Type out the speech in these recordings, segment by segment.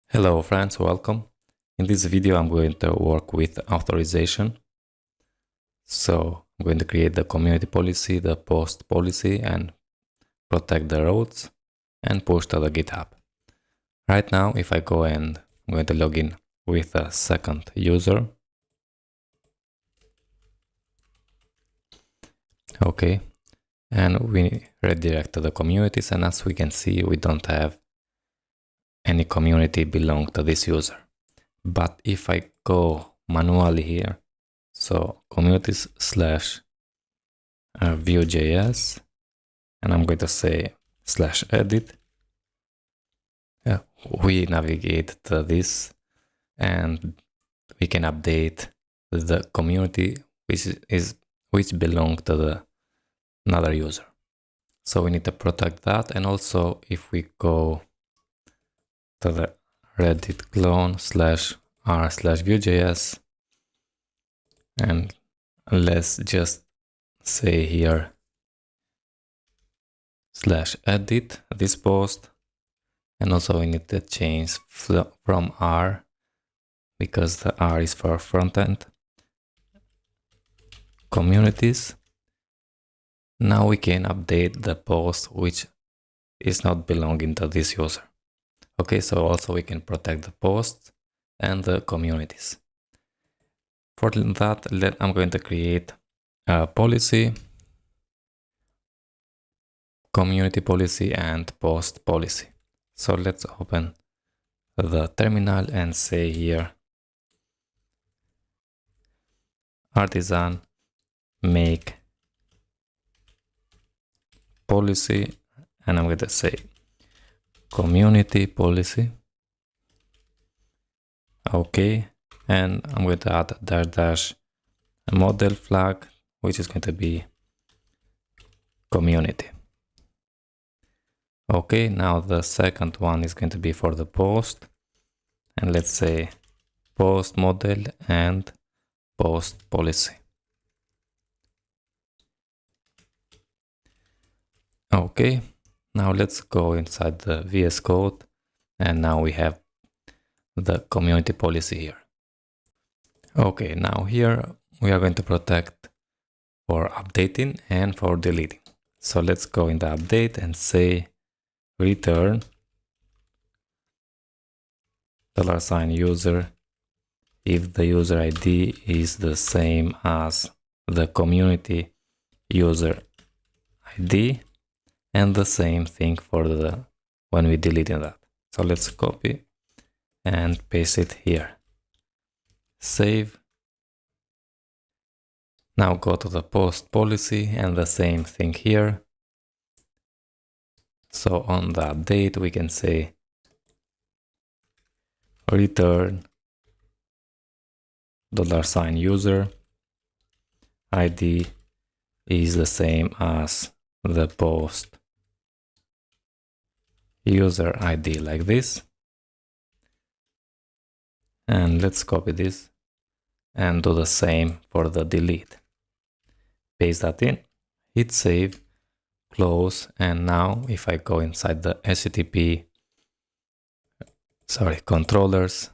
Hello friends, welcome. In this video I'm going to work with authorization. So I'm going to create the community policy, the post policy, and protect the roads and push to the GitHub. Right now if I go and I'm going to log in with a second user. Okay, and we redirect to the communities, and as we can see we don't have any community belong to this user. But if I go manually here, so communities slash VueJS, and I'm going to say slash edit, we navigate to this and we can update the community which belong to the another user. So we need to protect that. And also if we go to the Reddit clone slash r slash VueJS, and let's just say here slash edit this post, and also we need to change from r because the r is for frontend communities. Now we can update the post which is not belonging to this user. Okay, so also we can protect the posts and the communities. For that, I'm going to create a policy, community policy, and post policy. So let's open the terminal and say here artisan make policy, and I'm going to say community policy. Okay, and I'm going to add dash model flag, which is going to be community. Okay, now the second one is going to be for the post, and let's say post model and post policy. Okay, now let's go inside the VS Code, and now we have the community policy here. Okay, now here we are going to protect for updating and for deleting. So let's go in the update and say return $user if the user ID is the same as the community user ID, and the same thing for the when we deleting that. So let's copy and paste it here. Save. Now go to the post policy and the same thing here. So on the update we can say return $user ID is the same as the post user ID, like this. And let's copy this and do the same for the delete. Paste that in, hit save, close, and now if I go inside the HTTP controllers,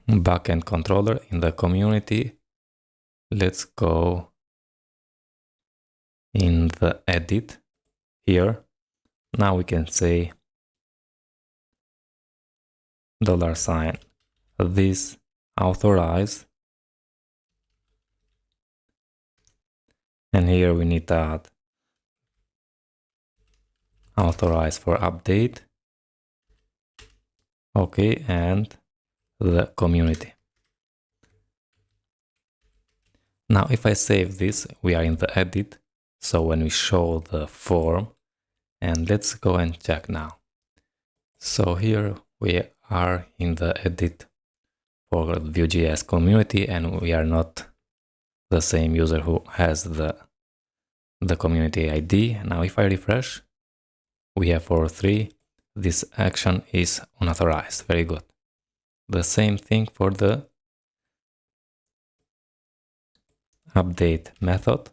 backend controller in the community, let's go in the edit here. Now we can say $this authorize, and here we need to add authorize for update. Okay, and the community. Now if I save this, we are in the edit, so when we show the form, and let's go and check now. So here we are in the edit for the VueJS community, and we are not the same user who has the community ID. Now if I refresh, we have 403. This action is unauthorized. Very good. The same thing for the update method.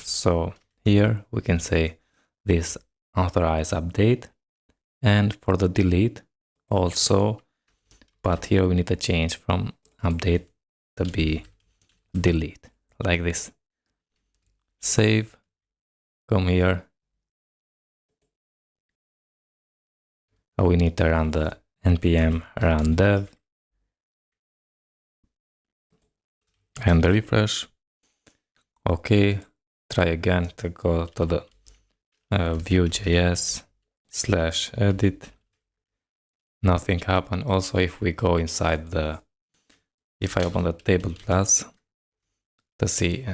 So here we can say this authorize update, and for the delete also, but here we need to change from update to be delete, like this. Save, come here. We need to run the npm run dev and refresh. Okay, try again to go to the VueJS/edit. Nothing happened. Also, if we go inside if I open the table plus to see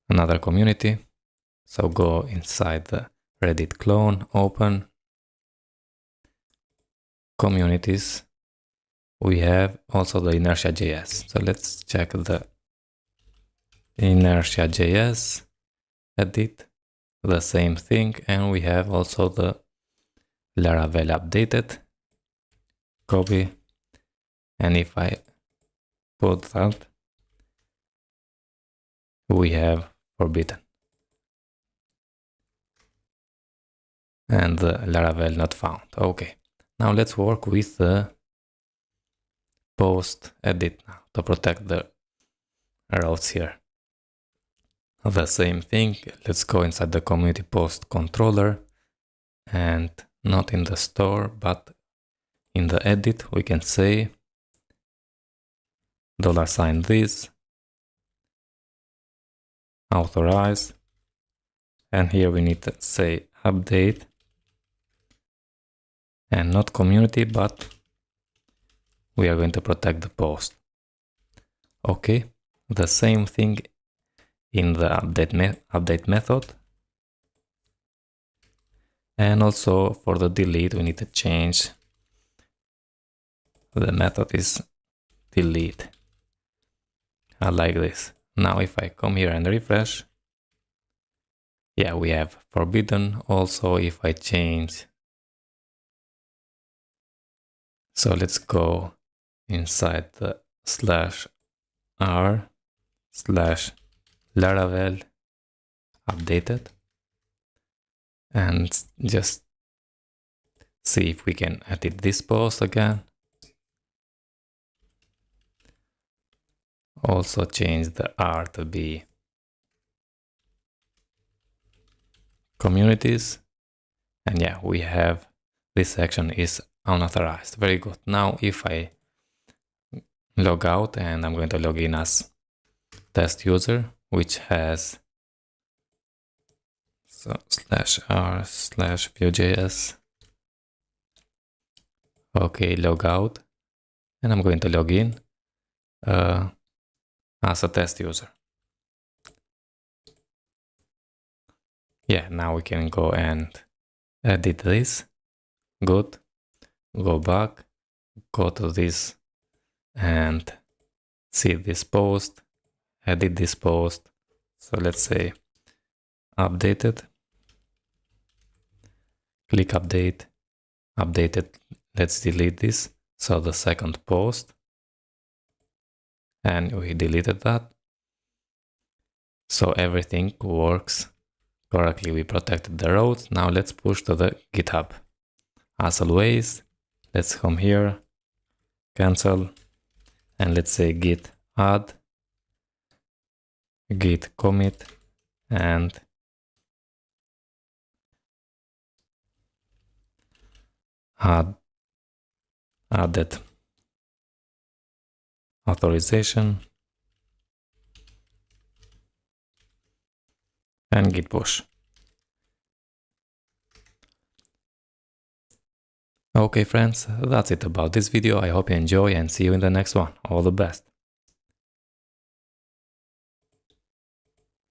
another community, so go inside the Reddit clone, open communities. We have also the InertiaJS. So let's check the InertiaJS, edit, the same thing, and we have also the Laravel updated, copy, and if I put that, we have forbidden. And the Laravel not found. Okay, now let's work with the post edit now to protect the routes here. The same thing, let's go inside the community post controller, and not in the store, but in the edit, we can say $this, authorize, and here we need to say update, and not community, but we are going to protect the post. Okay, the same thing in the update method. And also for the delete, we need to change the method is delete, like this. Now if I come here and refresh, yeah, we have forbidden. Also if I change, so let's go inside the /r/Laravel updated and just see if we can edit this post again. Also change the R to be communities, and yeah, we have this section is unauthorized. Very good. Now if I log out, and I'm going to log in as test user, which has so /r/VueJS. Okay, log out, and I'm going to log in as a test user. Yeah, now we can go and edit this. Good. Go back, go to this and see this post, edit this post. So let's say updated, click update, updated. Let's delete this. So the second post, and we deleted that. So everything works correctly. We protected the roads. Now let's push to the GitHub. As always, let's come here, cancel, and let's say git add, git commit, and added authorization, and git push. Okay friends, that's it about this video. I hope you enjoy and see you in the next one. All the best.